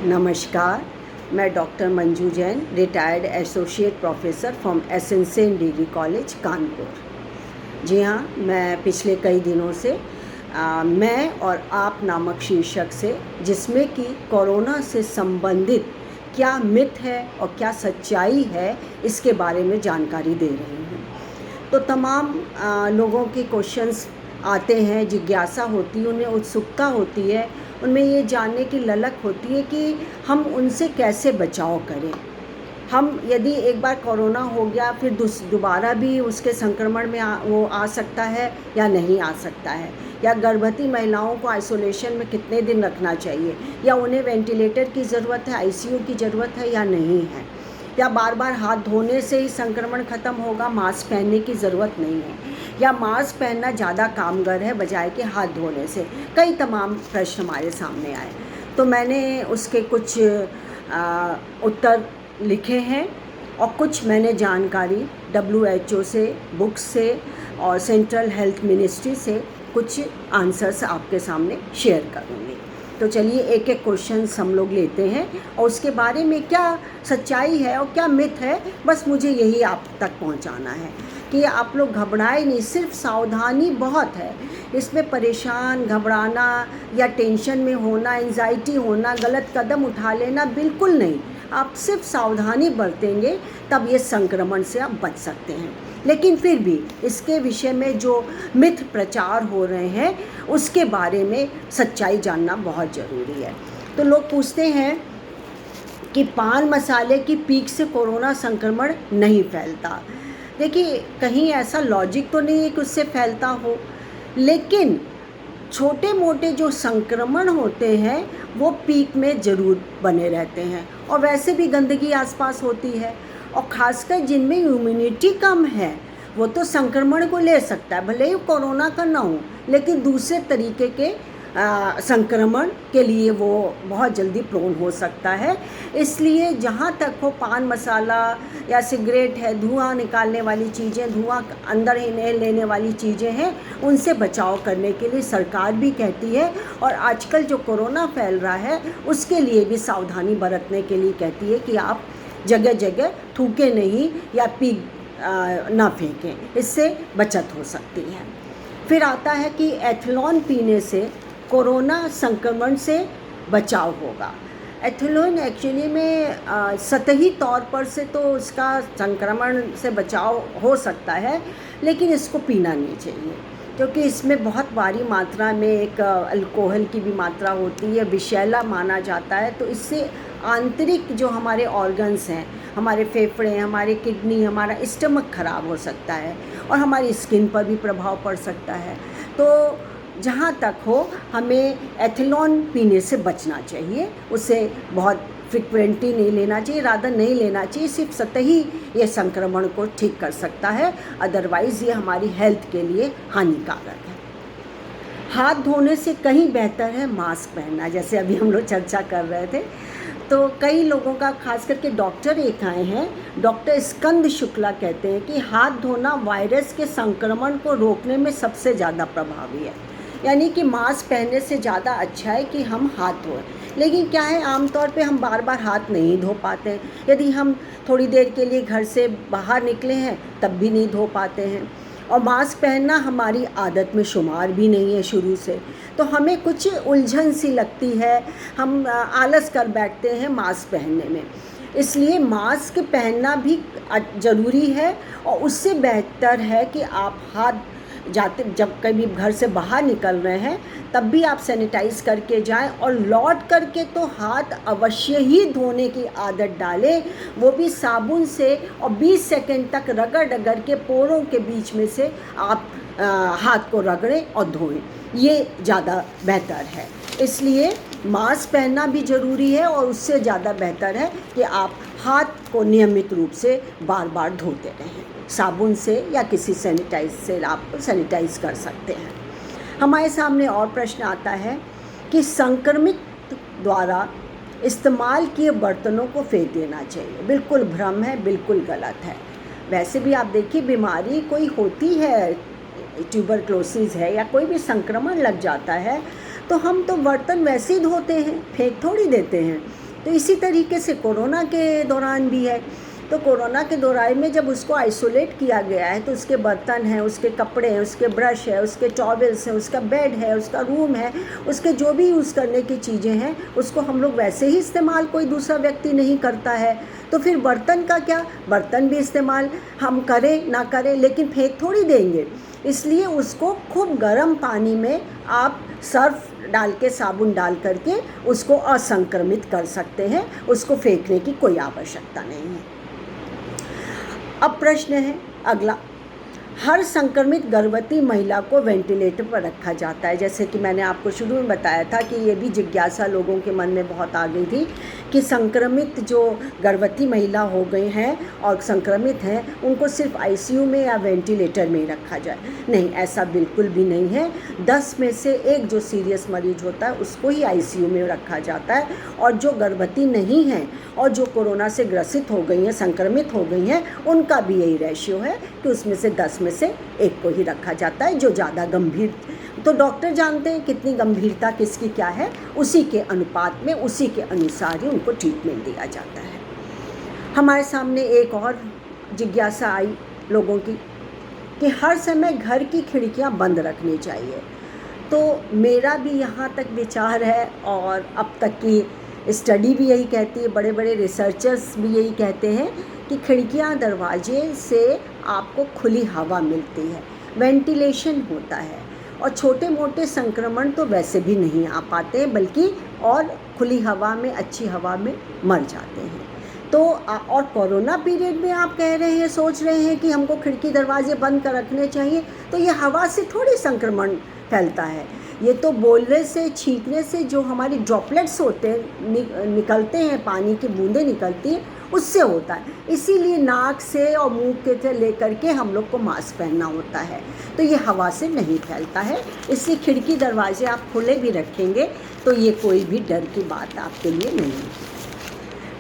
नमस्कार, मैं doctor Manju Jain, retired associate professor from एसएनसेन degree college Kanpur. जी हाँ, मैं पिछले कई दिनों से मैं और आप नामक शीर्षक से, जिसमें कि कोरोना से संबंधित क्या मिथ है और क्या सच्चाई है, इसके बारे में जानकारी दे रही हूँ। तो तमाम लोगों के क्वेश्चंस आते हैं, जिज्ञासा होती है, उन्हें उत्सुकता होती है, उनमें ये जानने की ललक होती है कि हम उनसे कैसे बचाव करें। हम यदि एक बार कोरोना हो गया, फिर दोबारा भी उसके संक्रमण में वो आ सकता है या नहीं आ सकता है, या गर्भवती महिलाओं को आइसोलेशन में कितने दिन रखना चाहिए, या उन्हें वेंटिलेटर की ज़रूरत है, आईसीयू की ज़रूरत है या नहीं है, या बार बार हाथ धोने से ही संक्रमण ख़त्म होगा, मास्क पहनने की ज़रूरत नहीं है, या मास्क पहनना ज़्यादा कामगर है बजाय के हाथ धोने से। कई तमाम प्रश्न हमारे सामने आए, तो मैंने उसके कुछ उत्तर लिखे हैं और कुछ मैंने जानकारी WHO से, बुक्स से और सेंट्रल हेल्थ मिनिस्ट्री से कुछ आंसर्स आपके सामने शेयर करूँगी। तो चलिए एक एक क्वेश्चन हम लोग लेते हैं और उसके बारे में क्या सच्चाई है और क्या मिथ है, बस मुझे यही आप तक पहुंचाना है कि आप लोग घबराए नहीं। सिर्फ सावधानी बहुत है इसमें, परेशान, घबराना या टेंशन में होना, एंजाइटी होना, गलत कदम उठा लेना बिल्कुल नहीं। आप सिर्फ सावधानी बरतेंगे तब ये संक्रमण से आप बच सकते हैं। लेकिन फिर भी इसके विषय में जो मिथ प्रचार हो रहे हैं उसके बारे में सच्चाई जानना बहुत ज़रूरी है। तो लोग पूछते हैं कि पान मसाले की पीक से कोरोना संक्रमण नहीं फैलता। देखिए, कहीं ऐसा लॉजिक तो नहीं है कि उससे फैलता हो, लेकिन छोटे मोटे जो संक्रमण होते हैं वो पीक में ज़रूर बने रहते हैं, और वैसे भी गंदगी आसपास होती है, और ख़ासकर जिनमें इम्यूनिटी कम है वो तो संक्रमण को ले सकता है, भले ही कोरोना का ना हो, लेकिन दूसरे तरीके के संक्रमण के लिए वो बहुत जल्दी प्रोन हो सकता है। इसलिए जहाँ तक हो, पान मसाला या सिगरेट है, धुआं निकालने वाली चीज़ें, धुआं अंदर ही लेने वाली चीज़ें हैं, उनसे बचाव करने के लिए सरकार भी कहती है, और आजकल जो कोरोना फैल रहा है उसके लिए भी सावधानी बरतने के लिए कहती है कि आप जगह जगह थूकें नहीं या ना फेंकें, इससे बचत हो सकती है। फिर आता है कि एथेनॉल पीने से कोरोना संक्रमण से बचाव होगा। एथेनॉल एक्चुअली में सतही तौर पर से तो उसका संक्रमण से बचाव हो सकता है, लेकिन इसको पीना नहीं चाहिए, क्योंकि इसमें बहुत भारी मात्रा में एक अल्कोहल की भी मात्रा होती है, विषैला माना जाता है। तो इससे आंतरिक जो हमारे ऑर्गन्स हैं, हमारे फेफड़े, हमारे किडनी, हमारा स्टमक खराब हो सकता है, और हमारी स्किन पर भी प्रभाव पड़ सकता है। तो जहाँ तक हो, हमें एथेनॉल पीने से बचना चाहिए, उसे बहुत फ्रिक्वेंटली नहीं लेना चाहिए, रादर नहीं लेना चाहिए, सिर्फ सतही ये संक्रमण को ठीक कर सकता है, अदरवाइज़ ये हमारी हेल्थ के लिए हानिकारक है। हाथ धोने से कहीं बेहतर है मास्क पहनना, जैसे अभी हम लोग चर्चा कर रहे थे। तो कई लोगों का, खास करके डॉक्टर एक आए हैं, डॉक्टर स्कंद शुक्ला, कहते हैं कि हाथ धोना वायरस के संक्रमण को रोकने में सबसे ज़्यादा प्रभावी है, यानी कि मास्क पहनने से ज़्यादा अच्छा है कि हम हाथ धोएं। लेकिन क्या है, आमतौर पे हम बार बार हाथ नहीं धो पाते हैं। यदि हम थोड़ी देर के लिए घर से बाहर निकले हैं तब भी नहीं धो पाते हैं, और मास्क पहनना हमारी आदत में शुमार भी नहीं है शुरू से, तो हमें कुछ उलझन सी लगती है, हम आलस कर बैठते हैं मास्क पहनने में। इसलिए मास्क पहनना भी ज़रूरी है, और उससे बेहतर है कि आप हाथ जब कभी घर से बाहर निकल रहे हैं तब भी आप सैनिटाइज करके जाएं, और लौट करके तो हाथ अवश्य ही धोने की आदत डालें, वो भी साबुन से, और 20 सेकंड तक रगड़ रगड़ के पोरों के बीच में से आप हाथ को रगड़ें और धोएं, ये ज़्यादा बेहतर है। इसलिए मास्क पहनना भी ज़रूरी है, और उससे ज़्यादा बेहतर है कि आप हाथ को नियमित रूप से बार बार धोते रहें, साबुन से या किसी सैनिटाइज से आप सैनिटाइज कर सकते हैं। हमारे सामने और प्रश्न आता है कि संक्रमित द्वारा इस्तेमाल किए बर्तनों को फेंक देना चाहिए। बिल्कुल भ्रम है, बिल्कुल गलत है। वैसे भी आप देखिए, बीमारी कोई होती है, ट्यूबरक्लोसिस है या कोई भी संक्रमण लग जाता है, तो हम तो बर्तन वैसे ही धोते हैं, फेंक थोड़ी देते हैं। तो इसी तरीके से कोरोना के दौरान भी है। तो कोरोना के दौरान में जब उसको आइसोलेट किया गया है तो उसके बर्तन हैं, उसके कपड़े हैं, उसके ब्रश है, उसके टॉवल्स हैं, उसका बेड है, उसका रूम है, उसके जो भी यूज़ करने की चीज़ें हैं उसको हम लोग वैसे ही इस्तेमाल कोई दूसरा व्यक्ति नहीं करता है। तो फिर बर्तन का क्या, बर्तन भी इस्तेमाल हम करें ना करें लेकिन फेंक थोड़ी देंगे, इसलिए उसको खूब गर्म पानी में आप सर्फ डाल के, साबुन डाल करके उसको असंक्रमित कर सकते हैं, उसको फेंकने की कोई आवश्यकता नहीं है। अब प्रश्न है अगला, हर संक्रमित गर्भवती महिला को वेंटिलेटर पर रखा जाता है। जैसे कि मैंने आपको शुरू में बताया था कि ये भी जिज्ञासा लोगों के मन में बहुत आ गई थी कि संक्रमित जो गर्भवती महिला हो गई हैं और संक्रमित हैं उनको सिर्फ आईसीयू में या वेंटिलेटर में रखा जाए। नहीं, ऐसा बिल्कुल भी नहीं है। 10 में से 1 जो सीरियस मरीज होता है उसको ही आईसीयू में रखा जाता है, और जो गर्भवती नहीं हैं और जो कोरोना से ग्रसित हो गई हैं, संक्रमित हो गई हैं, उनका भी यही रेशियो है कि उसमें से 10 में से 1 को ही रखा जाता है जो ज़्यादा गंभीर। तो डॉक्टर जानते हैं कितनी गंभीरता किसकी क्या है, उसी के अनुपात में, उसी के अनुसार ही उनको ट्रीटमेंट दिया जाता है। हमारे सामने एक और जिज्ञासा आई लोगों की कि हर समय घर की खिड़कियां बंद रखनी चाहिए। तो मेरा भी यहाँ तक विचार है और अब तक की स्टडी भी यही कहती है, बड़े बड़े रिसर्चर्स भी यही कहते हैं कि खिड़कियाँ दरवाजे से आपको खुली हवा मिलती है, वेंटिलेशन होता है, और छोटे मोटे संक्रमण तो वैसे भी नहीं आ पाते हैं, बल्कि और खुली हवा में, अच्छी हवा में मर जाते हैं। तो और कोरोना पीरियड में आप कह रहे हैं, सोच रहे हैं कि हमको खिड़की दरवाजे बंद कर रखने चाहिए, तो ये हवा से थोड़ी संक्रमण फैलता है। ये तो बोलने से, छींकने से जो हमारी ड्रॉपलेट्स होते हैं, निकलते हैं, पानी की बूंदें निकलती हैं, उससे होता है। इसीलिए नाक से और मुंह के से लेकर के हम लोग को मास्क पहनना होता है। तो ये हवा से नहीं फैलता है, इसलिए खिड़की दरवाजे आप खुले भी रखेंगे तो ये कोई भी डर की बात आपके लिए नहीं है।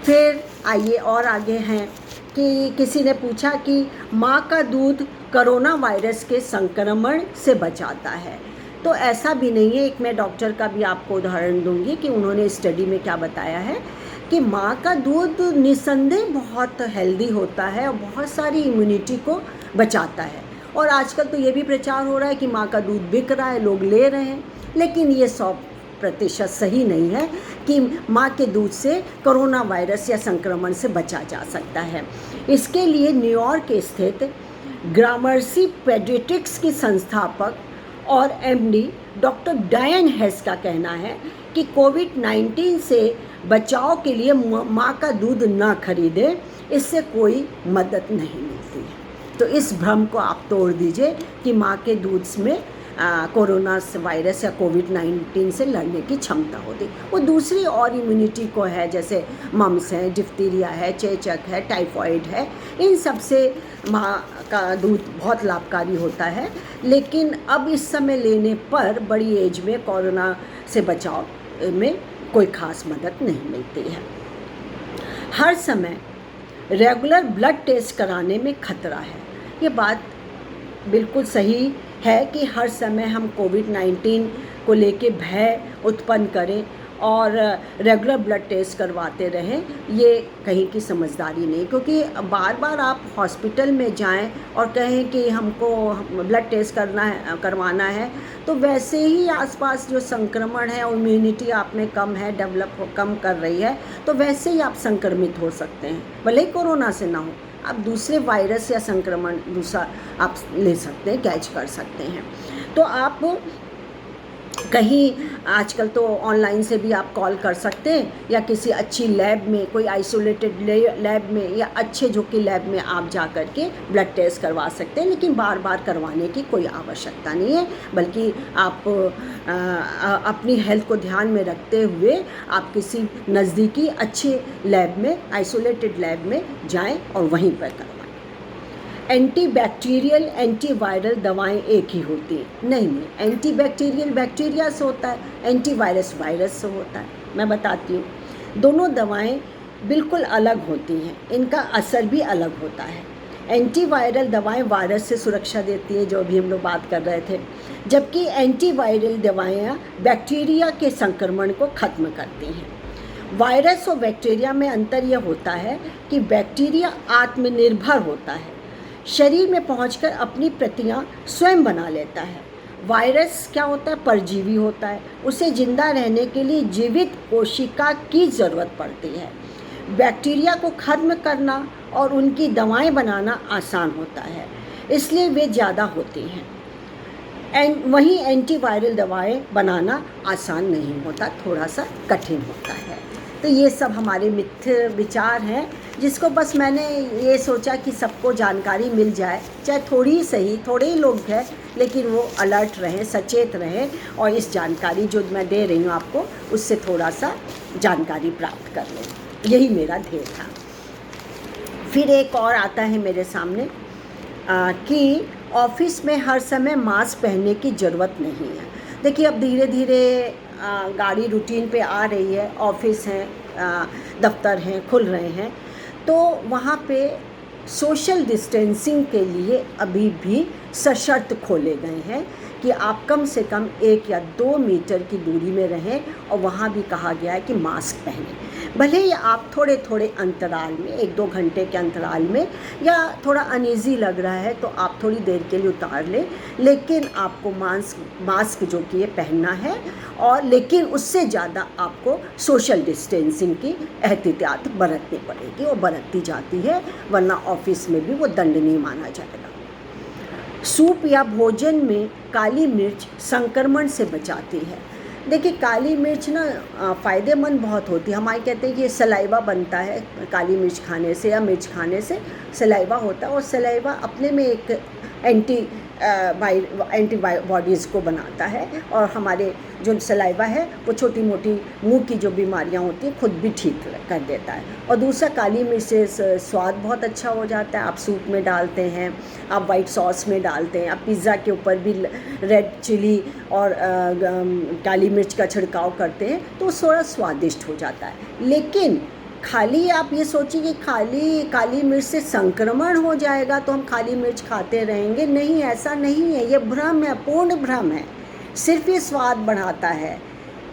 फिर आइए और आगे हैं कि किसी ने पूछा कि माँ का दूध कोरोना वायरस के संक्रमण से बचाता है। तो ऐसा भी नहीं है। एक मैं डॉक्टर का भी आपको उदाहरण दूंगी कि उन्होंने स्टडी में क्या बताया है कि माँ का दूध निस्संदेह बहुत हेल्दी होता है और बहुत सारी इम्यूनिटी को बचाता है। और आजकल तो ये भी प्रचार हो रहा है कि माँ का दूध बिक रहा है, लोग ले रहे हैं, लेकिन ये 100% सही नहीं है कि माँ के दूध से कोरोना वायरस या संक्रमण से बचा जा सकता है। इसके लिए न्यूयॉर्क स्थित ग्रामर्सी पेडियाट्रिक्स की संस्थापक और एमडी डॉक्टर डायन हेस का कहना है कि कोविड-19 से बचाव के लिए माँ का दूध ना खरीदें, इससे कोई मदद नहीं मिलती है। तो इस भ्रम को आप तोड़ दीजिए कि माँ के दूध में कोरोना वायरस या कोविड-19 से लड़ने की क्षमता होती। वो दूसरी और इम्यूनिटी को है, जैसे मम्स है, डिफ्टीरिया है, चेचक है, टाइफॉइड है, इन सब से माँ का दूध बहुत लाभकारी होता है। लेकिन अब इस समय लेने पर बड़ी एज में कोरोना से बचाव में कोई ख़ास मदद नहीं मिलती है। हर समय रेगुलर ब्लड टेस्ट कराने में खतरा है। ये बात बिल्कुल सही है कि हर समय हम कोविड-19 को लेके भय उत्पन्न करें और रेगुलर ब्लड टेस्ट करवाते रहें, ये कहीं की समझदारी नहीं। क्योंकि बार बार आप हॉस्पिटल में जाएं और कहें कि हमको ब्लड टेस्ट करवाना है, तो वैसे ही आसपास जो संक्रमण है, इम्यूनिटी आप में कम है, कम कर रही है, तो वैसे ही आप संक्रमित हो सकते हैं। भले ही कोरोना से ना हो, आप दूसरे वायरस या संक्रमण दूसरा आप ले सकते हैं, कैच कर सकते हैं। तो आप कहीं आजकल तो ऑनलाइन से भी आप कॉल कर सकते हैं, या किसी अच्छी लैब में, कोई आइसोलेटेड लैब में या अच्छे जो कि लैब में आप जा कर के ब्लड टेस्ट करवा सकते हैं। लेकिन बार बार करवाने की कोई आवश्यकता नहीं है, बल्कि आप अपनी हेल्थ को ध्यान में रखते हुए आप किसी नज़दीकी अच्छे लैब में, आइसोलेटेड लैब में जाएं और वहीं पर करवाएं। एंटीबैक्टीरियल, एंटीवायरल दवाएं एक ही होती हैं? नहीं, एंटीबैक्टीरियल बैक्टीरिया से होता है, एंटीवायरस वायरस से होता है। मैं बताती हूँ, दोनों दवाएं बिल्कुल अलग होती हैं, इनका असर भी अलग होता है। एंटीवायरल दवाएं वायरस से सुरक्षा देती हैं, जो अभी हम लोग बात कर रहे थे, जबकि एंटीवायरल दवाएं बैक्टीरिया के संक्रमण को ख़त्म करती हैं। वायरस और बैक्टीरिया में अंतर यह होता है कि बैक्टीरिया आत्मनिर्भर होता है, शरीर में पहुंचकर अपनी प्रतियां स्वयं बना लेता है। वायरस क्या होता है? परजीवी होता है, उसे जिंदा रहने के लिए जीवित कोशिका की ज़रूरत पड़ती है। बैक्टीरिया को खत्म करना और उनकी दवाएं बनाना आसान होता है, इसलिए वे ज़्यादा होती हैं। वहीं एंटीवायरल दवाएं बनाना आसान नहीं होता, थोड़ा सा कठिन होता है। तो ये सब हमारे मिथ्य विचार हैं, जिसको बस मैंने ये सोचा कि सबको जानकारी मिल जाए, चाहे थोड़ी ही सही, थोड़े ही लोग हैं, लेकिन वो अलर्ट रहें, सचेत रहें और इस जानकारी जो मैं दे रही हूँ आपको, उससे थोड़ा सा जानकारी प्राप्त कर लें। यही मेरा ध्येय था। फिर एक और आता है मेरे सामने कि ऑफिस में हर समय मास्क पहनने की ज़रूरत नहीं है। देखिए, अब धीरे धीरे गाड़ी रूटीन पे आ रही है, ऑफिस हैं, दफ्तर हैं, खुल रहे हैं, तो वहाँ पे सोशल डिस्टेंसिंग के लिए अभी भी सशर्त खोले गए हैं कि आप कम से कम 1 या 2 मीटर की दूरी में रहें, और वहाँ भी कहा गया है कि मास्क पहनें। भले ही आप थोड़े थोड़े अंतराल में, 1-2 घंटे के अंतराल में, या थोड़ा अनईज़ी लग रहा है तो आप थोड़ी देर के लिए उतार लें, लेकिन आपको मास्क जो कि ये पहनना है, और लेकिन उससे ज़्यादा आपको सोशल डिस्टेंसिंग की एहतियात बरतनी पड़ेगी, और बरतती जाती है, वरना ऑफिस में भी वो दंडनीय माना जाएगा। सूप या भोजन में काली मिर्च संक्रमण से बचाती है। देखिए, काली मिर्च ना फ़ायदेमंद बहुत होती है। हमारे कहते हैं कि सलाइवा बनता है काली मिर्च खाने से, या मिर्च खाने से सलाइवा होता है, और सलाइवा अपने में एक एंटीबॉडीज़ को बनाता है, और हमारे जो सलाइवा है वो छोटी मोटी मुंह की जो बीमारियां होती हैं खुद भी ठीक कर देता है। और दूसरा, काली मिर्च से स्वाद बहुत अच्छा हो जाता है। आप सूप में डालते हैं, आप वाइट सॉस में डालते हैं, आप पिज़्ज़ा के ऊपर भी रेड चिली और काली मिर्च का छिड़काव करते हैं, तो थोड़ा स्वादिष्ट हो जाता है। लेकिन खाली आप ये सोचिए कि खाली काली मिर्च से संक्रमण हो जाएगा तो हम खाली मिर्च खाते रहेंगे, नहीं, ऐसा नहीं है। ये भ्रम है, पूर्ण भ्रम है। सिर्फ ये स्वाद बढ़ाता है,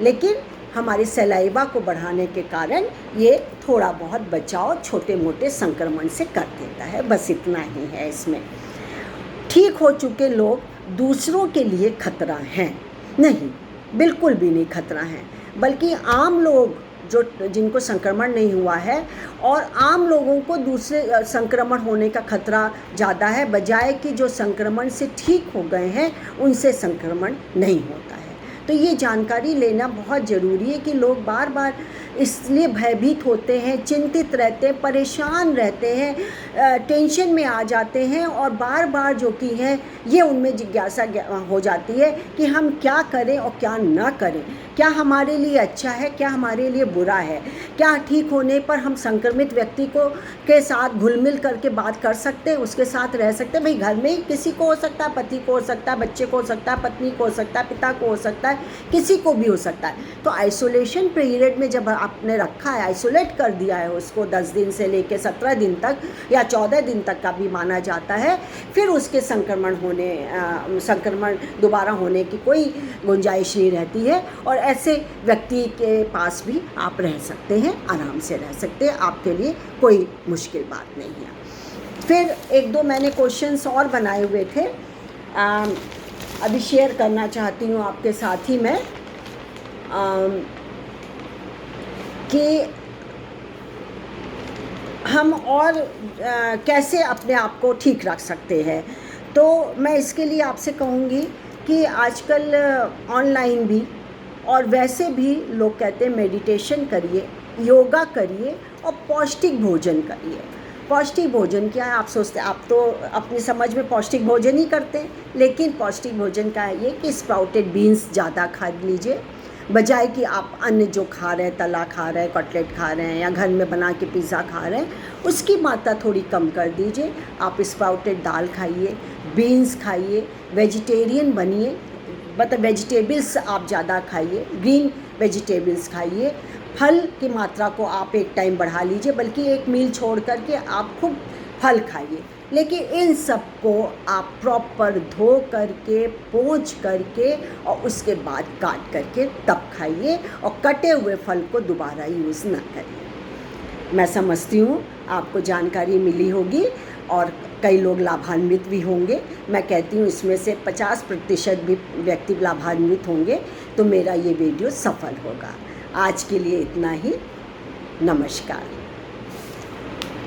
लेकिन हमारी सलाइवा को बढ़ाने के कारण ये थोड़ा बहुत बचाव छोटे मोटे संक्रमण से कर देता है। बस इतना ही है इसमें। ठीक हो चुके लोग दूसरों के लिए खतरा हैं? नहीं, बिल्कुल भी नहीं खतरा है, बल्कि आम लोग जिनको संक्रमण नहीं हुआ है, और आम लोगों को दूसरे संक्रमण होने का खतरा ज़्यादा है, बजाय कि जो संक्रमण से ठीक हो गए हैं उनसे संक्रमण नहीं होता है। तो ये जानकारी लेना बहुत ज़रूरी है कि लोग बार बार इसलिए भयभीत होते हैं, चिंतित रहते हैं, परेशान रहते हैं, टेंशन में आ जाते हैं, और बार बार जो कि है ये उनमें जिज्ञासा हो जाती है कि हम क्या करें और क्या ना करें, क्या हमारे लिए अच्छा है, क्या हमारे लिए बुरा है, क्या ठीक होने पर हम संक्रमित व्यक्ति के साथ घुल मिल करके बात कर सकते हैं, उसके साथ रह सकते हैं। भाई, घर में ही किसी को हो सकता है, पति को हो सकता है, बच्चे को हो सकता है, पत्नी को हो सकता है, पिता को हो सकता है, किसी को भी हो सकता है। तो आइसोलेशन पीरियड में जब आपने रखा है, आइसोलेट कर दिया है उसको 10 दिन से लेकर 17 दिन तक या 14 दिन तक का भी माना जाता है, फिर उसके संक्रमण दोबारा होने की कोई गुंजाइश नहीं रहती है, और ऐसे व्यक्ति के पास भी आप रह सकते हैं, आराम से रह सकते हैं, आपके लिए कोई मुश्किल बात नहीं है। फिर 1-2 मैंने क्वेश्चंस और बनाए हुए थे, अभी शेयर करना चाहती हूँ आपके साथ ही मैं, कि हम और कैसे अपने आप को ठीक रख सकते हैं। तो मैं इसके लिए आपसे कहूँगी कि आजकल ऑनलाइन भी और वैसे भी लोग कहते हैं मेडिटेशन करिए, योगा करिए और पौष्टिक भोजन करिए। पौष्टिक भोजन क्या है? आप सोचते, आप तो अपनी समझ में पौष्टिक भोजन ही करते हैं, लेकिन पौष्टिक भोजन का है ये कि स्प्राउटेड बीन्स ज़्यादा खा लीजिए, बजाय कि आप अन्य जो खा रहे हैं, तला खा रहे हैं, कटलेट खा रहे हैं, या घर में बना के पिज़्ज़ा खा रहे हैं, उसकी मात्रा थोड़ी कम कर दीजिए। आप स्प्राउटेड दाल खाइए, बीन्स खाइए, वेजिटेरियन बनिए, मतलब वेजिटेबल्स आप ज़्यादा खाइए, ग्रीन वेजिटेबल्स खाइए, फल की मात्रा को आप एक टाइम बढ़ा लीजिए, बल्कि एक मील छोड़ करके आप खूब फल खाइए, लेकिन इन सब को आप प्रॉपर धो करके, पोंछ करके और उसके बाद काट करके तब खाइए, और कटे हुए फल को दोबारा यूज़ ना करिए। मैं समझती हूँ आपको जानकारी मिली होगी और कई लोग लाभान्वित भी होंगे। मैं कहती हूँ इसमें से 50% भी व्यक्ति लाभान्वित होंगे तो मेरा ये वीडियो सफल होगा। आज के लिए इतना ही। नमस्कार।